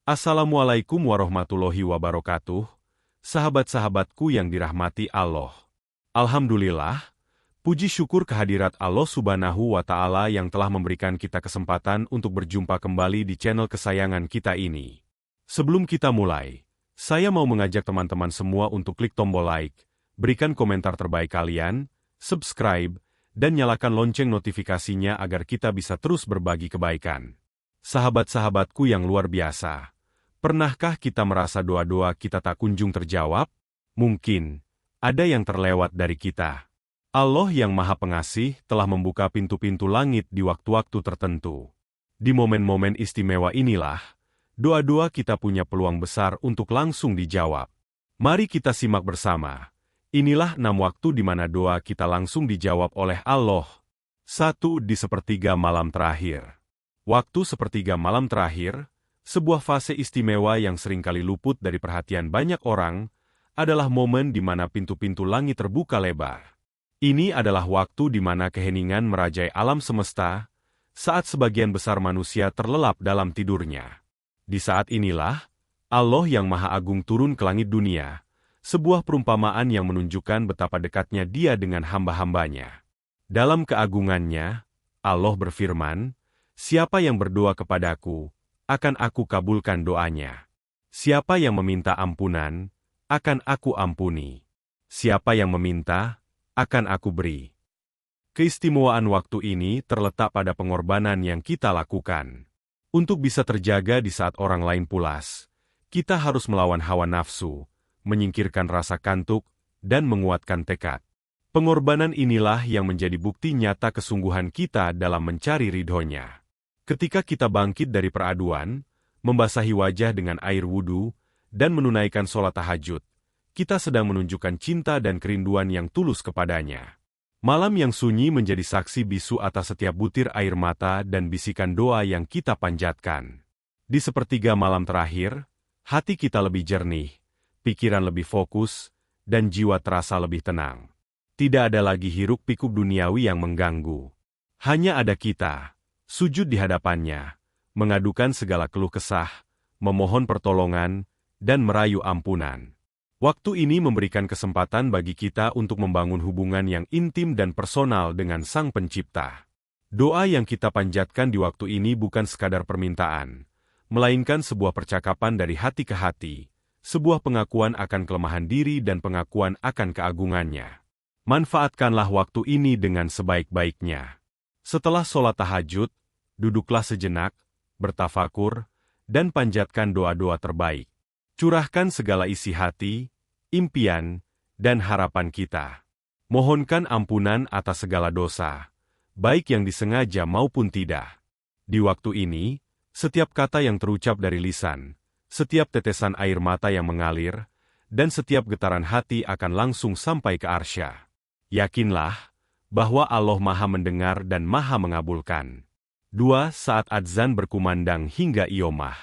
Assalamualaikum warahmatullahi wabarakatuh, sahabat-sahabatku yang dirahmati Allah. Alhamdulillah, puji syukur kehadirat Allah Subhanahu wa Ta'ala yang telah memberikan kita kesempatan untuk berjumpa kembali di channel kesayangan kita ini. Sebelum kita mulai, saya mau mengajak teman-teman semua untuk klik tombol like, berikan komentar terbaik kalian, subscribe, dan nyalakan lonceng notifikasinya agar kita bisa terus berbagi kebaikan. Sahabat-sahabatku yang luar biasa. Pernahkah kita merasa doa-doa kita tak kunjung terjawab? Mungkin ada yang terlewat dari kita. Allah yang Maha Pengasih telah membuka pintu-pintu langit di waktu-waktu tertentu. Di momen-momen istimewa inilah, doa-doa kita punya peluang besar untuk langsung dijawab. Mari kita simak bersama. Inilah 6 waktu di mana doa kita langsung dijawab oleh Allah. 1. Di sepertiga malam terakhir. Waktu sepertiga malam terakhir, sebuah fase istimewa yang seringkali luput dari perhatian banyak orang, adalah momen di mana pintu-pintu langit terbuka lebar. Ini adalah waktu di mana keheningan merajai alam semesta, saat sebagian besar manusia terlelap dalam tidurnya. Di saat inilah, Allah yang Maha Agung turun ke langit dunia, sebuah perumpamaan yang menunjukkan betapa dekatnya Dia dengan hamba-hambanya. Dalam keagungannya, Allah berfirman, "Siapa yang berdoa kepadaku, akan aku kabulkan doanya. Siapa yang meminta ampunan, akan aku ampuni. Siapa yang meminta, akan aku beri." Keistimewaan waktu ini terletak pada pengorbanan yang kita lakukan. Untuk bisa terjaga di saat orang lain pulas, kita harus melawan hawa nafsu, menyingkirkan rasa kantuk, dan menguatkan tekad. Pengorbanan inilah yang menjadi bukti nyata kesungguhan kita dalam mencari ridhonya. Ketika kita bangkit dari peraduan, membasahi wajah dengan air wudhu, dan menunaikan sholat tahajud, kita sedang menunjukkan cinta dan kerinduan yang tulus kepadanya. Malam yang sunyi menjadi saksi bisu atas setiap butir air mata dan bisikan doa yang kita panjatkan. Di sepertiga malam terakhir, hati kita lebih jernih, pikiran lebih fokus, dan jiwa terasa lebih tenang. Tidak ada lagi hiruk-pikuk duniawi yang mengganggu. Hanya ada kita, sujud di hadapannya, mengadukan segala keluh kesah, memohon pertolongan, dan merayu ampunan. Waktu ini memberikan kesempatan bagi kita untuk membangun hubungan yang intim dan personal dengan Sang Pencipta. Doa yang kita panjatkan di waktu ini bukan sekadar permintaan, melainkan sebuah percakapan dari hati ke hati, sebuah pengakuan akan kelemahan diri dan pengakuan akan keagungannya. Manfaatkanlah waktu ini dengan sebaik-baiknya. Setelah sholat tahajud, duduklah sejenak, bertafakur, dan panjatkan doa-doa terbaik. Curahkan segala isi hati, impian, dan harapan kita. Mohonkan ampunan atas segala dosa, baik yang disengaja maupun tidak. Di waktu ini, setiap kata yang terucap dari lisan, setiap tetesan air mata yang mengalir, dan setiap getaran hati akan langsung sampai ke arsya. Yakinlah bahwa Allah Maha mendengar dan Maha mengabulkan. 2. Saat adzan berkumandang hingga iomah.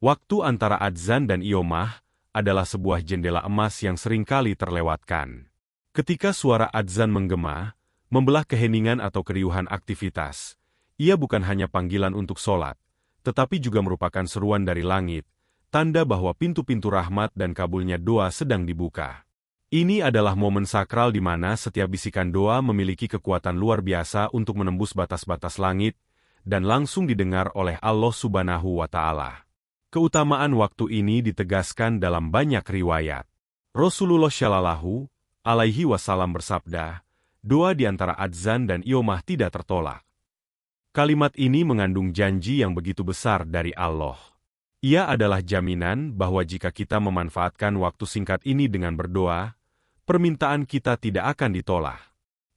Waktu antara adzan dan iomah adalah sebuah jendela emas yang seringkali terlewatkan. Ketika suara adzan menggema, membelah keheningan atau keriuhan aktivitas, ia bukan hanya panggilan untuk sholat, tetapi juga merupakan seruan dari langit, tanda bahwa pintu-pintu rahmat dan kabulnya doa sedang dibuka. Ini adalah momen sakral di mana setiap bisikan doa memiliki kekuatan luar biasa untuk menembus batas-batas langit dan langsung didengar oleh Allah Subhanahu wa Ta'ala. Keutamaan waktu ini ditegaskan dalam banyak riwayat. Rasulullah Shallallahu alaihi wasallam bersabda, "Doa di antara adzan dan iomah tidak tertolak." Kalimat ini mengandung janji yang begitu besar dari Allah. Ia adalah jaminan bahwa jika kita memanfaatkan waktu singkat ini dengan berdoa, permintaan kita tidak akan ditolak.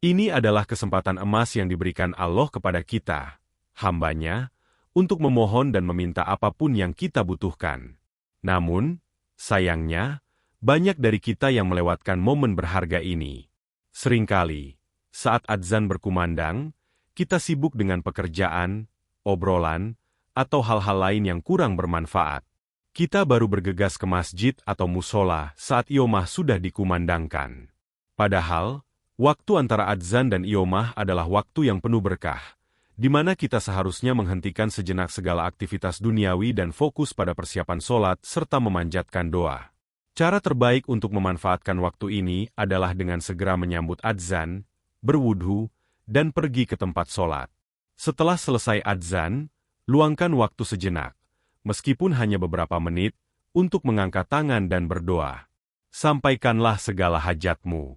Ini adalah kesempatan emas yang diberikan Allah kepada kita, hamba-Nya, untuk memohon dan meminta apapun yang kita butuhkan. Namun, sayangnya, banyak dari kita yang melewatkan momen berharga ini. Seringkali, saat adzan berkumandang, kita sibuk dengan pekerjaan, obrolan, atau hal-hal lain yang kurang bermanfaat. Kita baru bergegas ke masjid atau musola saat iomah sudah dikumandangkan. Padahal, waktu antara adzan dan iomah adalah waktu yang penuh berkah, di mana kita seharusnya menghentikan sejenak segala aktivitas duniawi dan fokus pada persiapan sholat serta memanjatkan doa. Cara terbaik untuk memanfaatkan waktu ini adalah dengan segera menyambut adzan, berwudhu, dan pergi ke tempat sholat. Setelah selesai adzan, luangkan waktu sejenak, meskipun hanya beberapa menit, untuk mengangkat tangan dan berdoa. Sampaikanlah segala hajatmu.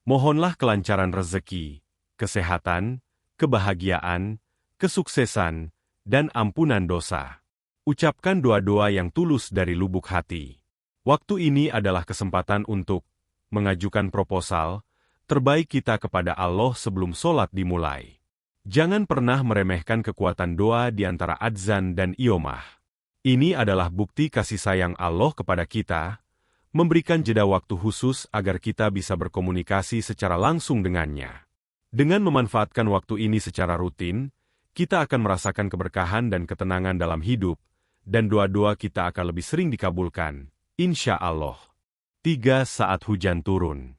Mohonlah kelancaran rezeki, kesehatan, kebahagiaan, kesuksesan, dan ampunan dosa. Ucapkan doa-doa yang tulus dari lubuk hati. Waktu ini adalah kesempatan untuk mengajukan proposal terbaik kita kepada Allah sebelum sholat dimulai. Jangan pernah meremehkan kekuatan doa di antara adzan dan iqamah. Ini adalah bukti kasih sayang Allah kepada kita, memberikan jeda waktu khusus agar kita bisa berkomunikasi secara langsung dengannya. Dengan memanfaatkan waktu ini secara rutin, kita akan merasakan keberkahan dan ketenangan dalam hidup, dan doa-doa kita akan lebih sering dikabulkan, insya Allah. 3. Saat hujan turun.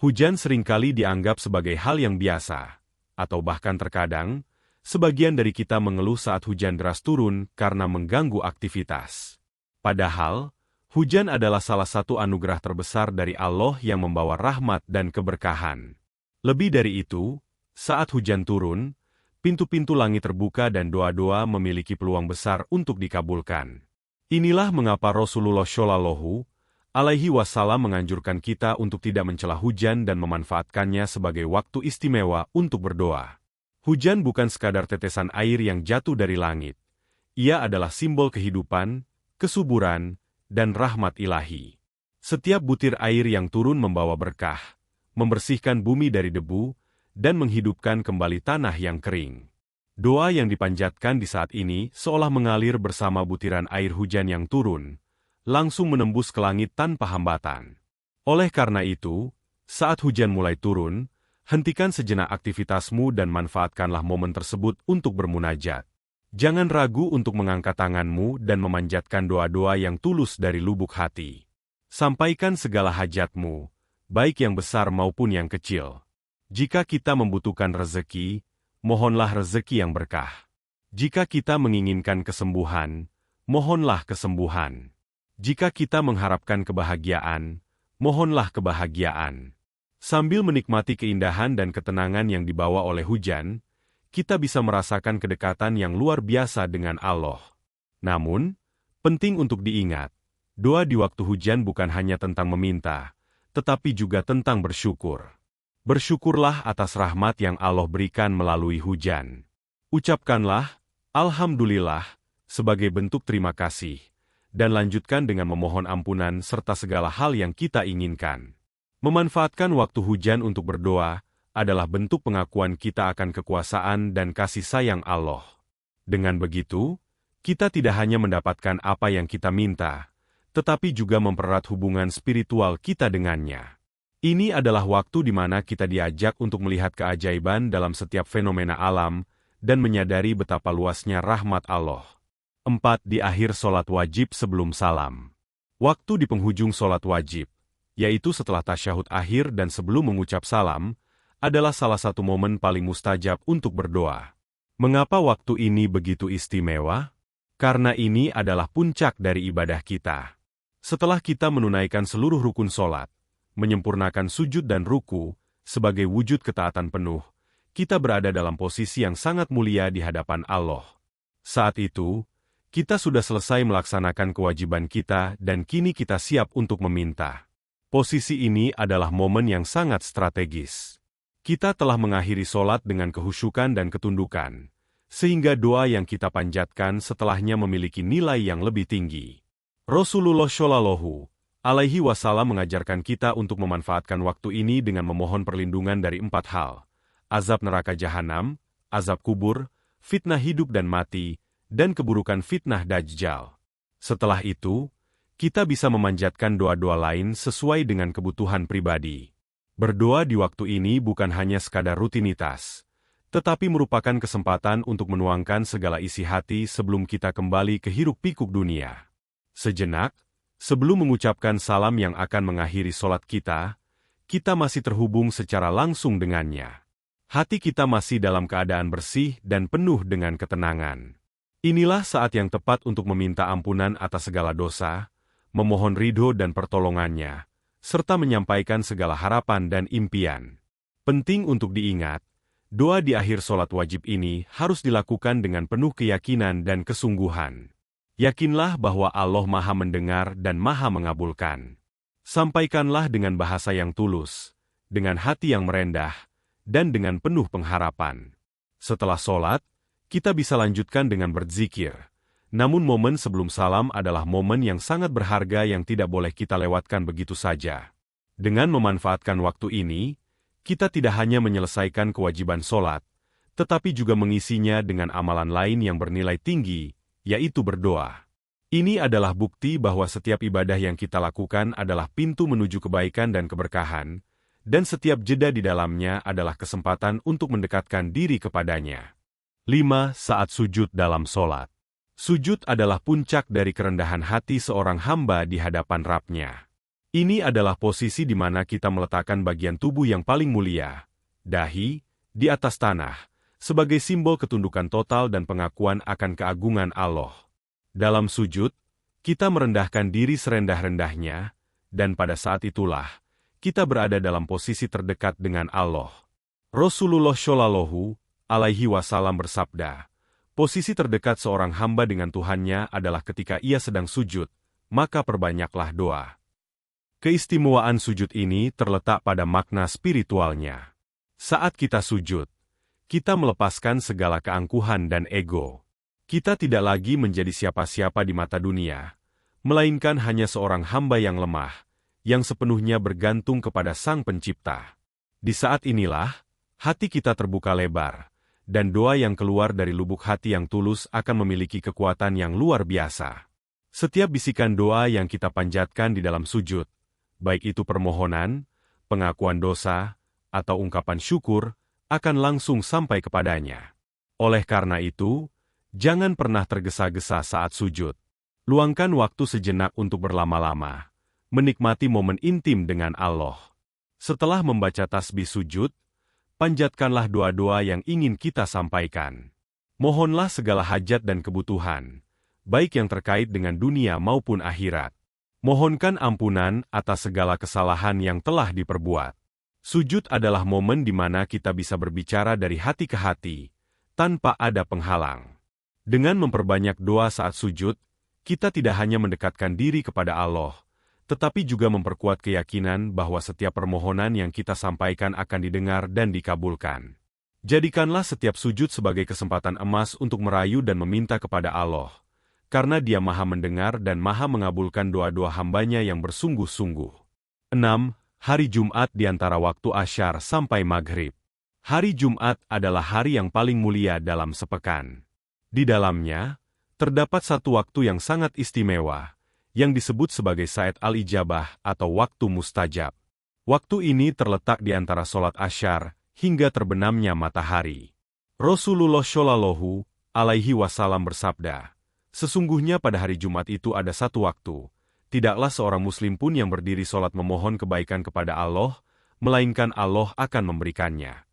Hujan seringkali dianggap sebagai hal yang biasa, atau bahkan terkadang, sebagian dari kita mengeluh saat hujan deras turun karena mengganggu aktivitas. Padahal, hujan adalah salah satu anugerah terbesar dari Allah yang membawa rahmat dan keberkahan. Lebih dari itu, saat hujan turun, pintu-pintu langit terbuka dan doa-doa memiliki peluang besar untuk dikabulkan. Inilah mengapa Rasulullah Shallallahu Alaihi Wasallam menganjurkan kita untuk tidak mencela hujan dan memanfaatkannya sebagai waktu istimewa untuk berdoa. Hujan bukan sekadar tetesan air yang jatuh dari langit. Ia adalah simbol kehidupan, kesuburan, dan rahmat ilahi. Setiap butir air yang turun membawa berkah, membersihkan bumi dari debu, dan menghidupkan kembali tanah yang kering. Doa yang dipanjatkan di saat ini seolah mengalir bersama butiran air hujan yang turun, langsung menembus ke langit tanpa hambatan. Oleh karena itu, saat hujan mulai turun, hentikan sejenak aktivitasmu dan manfaatkanlah momen tersebut untuk bermunajat. Jangan ragu untuk mengangkat tanganmu dan memanjatkan doa-doa yang tulus dari lubuk hati. Sampaikan segala hajatmu, baik yang besar maupun yang kecil. Jika kita membutuhkan rezeki, mohonlah rezeki yang berkah. Jika kita menginginkan kesembuhan, mohonlah kesembuhan. Jika kita mengharapkan kebahagiaan, mohonlah kebahagiaan. Sambil menikmati keindahan dan ketenangan yang dibawa oleh hujan, kita bisa merasakan kedekatan yang luar biasa dengan Allah. Namun, penting untuk diingat, doa di waktu hujan bukan hanya tentang meminta, tetapi juga tentang bersyukur. Bersyukurlah atas rahmat yang Allah berikan melalui hujan. Ucapkanlah, Alhamdulillah, sebagai bentuk terima kasih, dan lanjutkan dengan memohon ampunan serta segala hal yang kita inginkan. Memanfaatkan waktu hujan untuk berdoa adalah bentuk pengakuan kita akan kekuasaan dan kasih sayang Allah. Dengan begitu, kita tidak hanya mendapatkan apa yang kita minta, tetapi juga mempererat hubungan spiritual kita dengannya. Ini adalah waktu di mana kita diajak untuk melihat keajaiban dalam setiap fenomena alam dan menyadari betapa luasnya rahmat Allah. 4. Di akhir sholat wajib sebelum salam. Waktu di penghujung sholat wajib, yaitu setelah tasyahud akhir dan sebelum mengucap salam, adalah salah satu momen paling mustajab untuk berdoa. Mengapa waktu ini begitu istimewa? Karena ini adalah puncak dari ibadah kita. Setelah kita menunaikan seluruh rukun sholat, menyempurnakan sujud dan ruku, sebagai wujud ketaatan penuh, kita berada dalam posisi yang sangat mulia di hadapan Allah. Saat itu, kita sudah selesai melaksanakan kewajiban kita dan kini kita siap untuk meminta. Posisi ini adalah momen yang sangat strategis. Kita telah mengakhiri sholat dengan kehusyukan dan ketundukan, sehingga doa yang kita panjatkan setelahnya memiliki nilai yang lebih tinggi. Rasulullah Shallallahu Alaihi Wasallam mengajarkan kita untuk memanfaatkan waktu ini dengan memohon perlindungan dari 4 hal: azab neraka jahanam, azab kubur, fitnah hidup dan mati, dan keburukan fitnah Dajjal. Setelah itu, kita bisa memanjatkan doa-doa lain sesuai dengan kebutuhan pribadi. Berdoa di waktu ini bukan hanya sekadar rutinitas, tetapi merupakan kesempatan untuk menuangkan segala isi hati sebelum kita kembali ke hiruk-pikuk dunia. Sejenak, sebelum mengucapkan salam yang akan mengakhiri sholat kita, kita masih terhubung secara langsung dengannya. Hati kita masih dalam keadaan bersih dan penuh dengan ketenangan. Inilah saat yang tepat untuk meminta ampunan atas segala dosa, memohon ridho dan pertolongannya, serta menyampaikan segala harapan dan impian. Penting untuk diingat, doa di akhir sholat wajib ini harus dilakukan dengan penuh keyakinan dan kesungguhan. Yakinlah bahwa Allah Maha mendengar dan Maha mengabulkan. Sampaikanlah dengan bahasa yang tulus, dengan hati yang merendah, dan dengan penuh pengharapan. Setelah sholat, kita bisa lanjutkan dengan berzikir. Namun momen sebelum salam adalah momen yang sangat berharga yang tidak boleh kita lewatkan begitu saja. Dengan memanfaatkan waktu ini, kita tidak hanya menyelesaikan kewajiban sholat, tetapi juga mengisinya dengan amalan lain yang bernilai tinggi, yaitu berdoa. Ini adalah bukti bahwa setiap ibadah yang kita lakukan adalah pintu menuju kebaikan dan keberkahan, dan setiap jeda di dalamnya adalah kesempatan untuk mendekatkan diri kepadanya. 5. Saat sujud dalam sholat. Sujud adalah puncak dari kerendahan hati seorang hamba di hadapan Rabb-Nya. Ini adalah posisi di mana kita meletakkan bagian tubuh yang paling mulia, dahi, di atas tanah, sebagai simbol ketundukan total dan pengakuan akan keagungan Allah. Dalam sujud, kita merendahkan diri serendah-rendahnya, dan pada saat itulah, kita berada dalam posisi terdekat dengan Allah. Rasulullah Shallallahu Alaihi Wasallam bersabda, posisi terdekat seorang hamba dengan Tuhannya adalah ketika ia sedang sujud, maka perbanyaklah doa. Keistimewaan sujud ini terletak pada makna spiritualnya. Saat kita sujud, kita melepaskan segala keangkuhan dan ego. Kita tidak lagi menjadi siapa-siapa di mata dunia, melainkan hanya seorang hamba yang lemah, yang sepenuhnya bergantung kepada Sang Pencipta. Di saat inilah, hati kita terbuka lebar, dan doa yang keluar dari lubuk hati yang tulus akan memiliki kekuatan yang luar biasa. Setiap bisikan doa yang kita panjatkan di dalam sujud, baik itu permohonan, pengakuan dosa, atau ungkapan syukur, akan langsung sampai kepadanya. Oleh karena itu, jangan pernah tergesa-gesa saat sujud. Luangkan waktu sejenak untuk berlama-lama, menikmati momen intim dengan Allah. Setelah membaca tasbih sujud, panjatkanlah doa-doa yang ingin kita sampaikan. Mohonlah segala hajat dan kebutuhan, baik yang terkait dengan dunia maupun akhirat. Mohonkan ampunan atas segala kesalahan yang telah diperbuat. Sujud adalah momen di mana kita bisa berbicara dari hati ke hati, tanpa ada penghalang. Dengan memperbanyak doa saat sujud, kita tidak hanya mendekatkan diri kepada Allah, tetapi juga memperkuat keyakinan bahwa setiap permohonan yang kita sampaikan akan didengar dan dikabulkan. Jadikanlah setiap sujud sebagai kesempatan emas untuk merayu dan meminta kepada Allah, karena Dia Maha mendengar dan Maha mengabulkan doa-doa hambanya yang bersungguh-sungguh. 6. Hari Jumat di antara waktu Asyar sampai Maghrib. Hari Jumat adalah hari yang paling mulia dalam sepekan. Di dalamnya, terdapat satu waktu yang sangat istimewa, yang disebut sebagai Sa'at al-Ijabah atau waktu mustajab. Waktu ini terletak di antara sholat Asyar hingga terbenamnya matahari. Rasulullah Shallallahu Alaihi Wasallam bersabda, sesungguhnya pada hari Jumat itu ada satu waktu, tidaklah seorang muslim pun yang berdiri sholat memohon kebaikan kepada Allah, melainkan Allah akan memberikannya.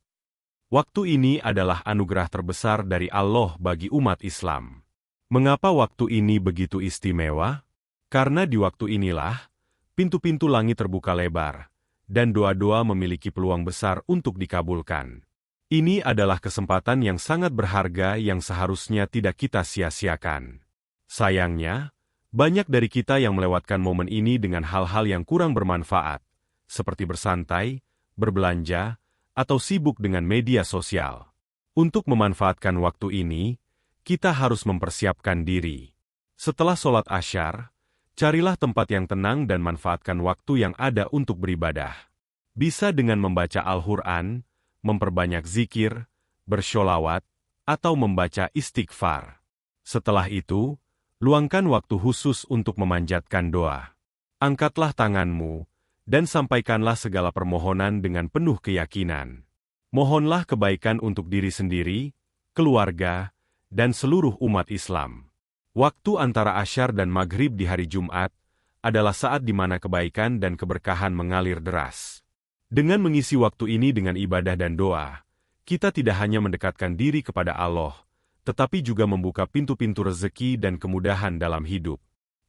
Waktu ini adalah anugerah terbesar dari Allah bagi umat Islam. Mengapa waktu ini begitu istimewa? Karena di waktu inilah, pintu-pintu langit terbuka lebar, dan doa-doa memiliki peluang besar untuk dikabulkan. Ini adalah kesempatan yang sangat berharga yang seharusnya tidak kita sia-siakan. Sayangnya, banyak dari kita yang melewatkan momen ini dengan hal-hal yang kurang bermanfaat, seperti bersantai, berbelanja, atau sibuk dengan media sosial. Untuk memanfaatkan waktu ini, kita harus mempersiapkan diri. Setelah sholat Asyar, carilah tempat yang tenang dan manfaatkan waktu yang ada untuk beribadah. Bisa dengan membaca Al-Quran, memperbanyak zikir, bersholawat, atau membaca istighfar. Setelah itu, luangkan waktu khusus untuk memanjatkan doa. Angkatlah tanganmu, dan sampaikanlah segala permohonan dengan penuh keyakinan. Mohonlah kebaikan untuk diri sendiri, keluarga, dan seluruh umat Islam. Waktu antara Asyar dan Maghrib di hari Jumat adalah saat di mana kebaikan dan keberkahan mengalir deras. Dengan mengisi waktu ini dengan ibadah dan doa, kita tidak hanya mendekatkan diri kepada Allah, tetapi juga membuka pintu-pintu rezeki dan kemudahan dalam hidup.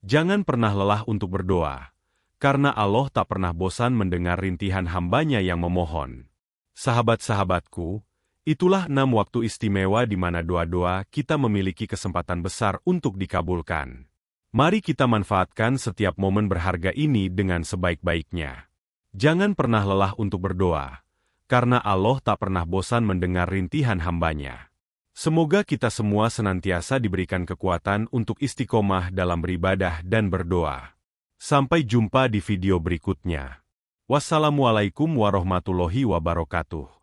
Jangan pernah lelah untuk berdoa, karena Allah tak pernah bosan mendengar rintihan hamba-Nya yang memohon. Sahabat-sahabatku, itulah 6 waktu istimewa di mana doa-doa kita memiliki kesempatan besar untuk dikabulkan. Mari kita manfaatkan setiap momen berharga ini dengan sebaik-baiknya. Jangan pernah lelah untuk berdoa, karena Allah tak pernah bosan mendengar rintihan hamba-Nya. Semoga kita semua senantiasa diberikan kekuatan untuk istiqomah dalam beribadah dan berdoa. Sampai jumpa di video berikutnya. Wassalamualaikum warahmatullahi wabarakatuh.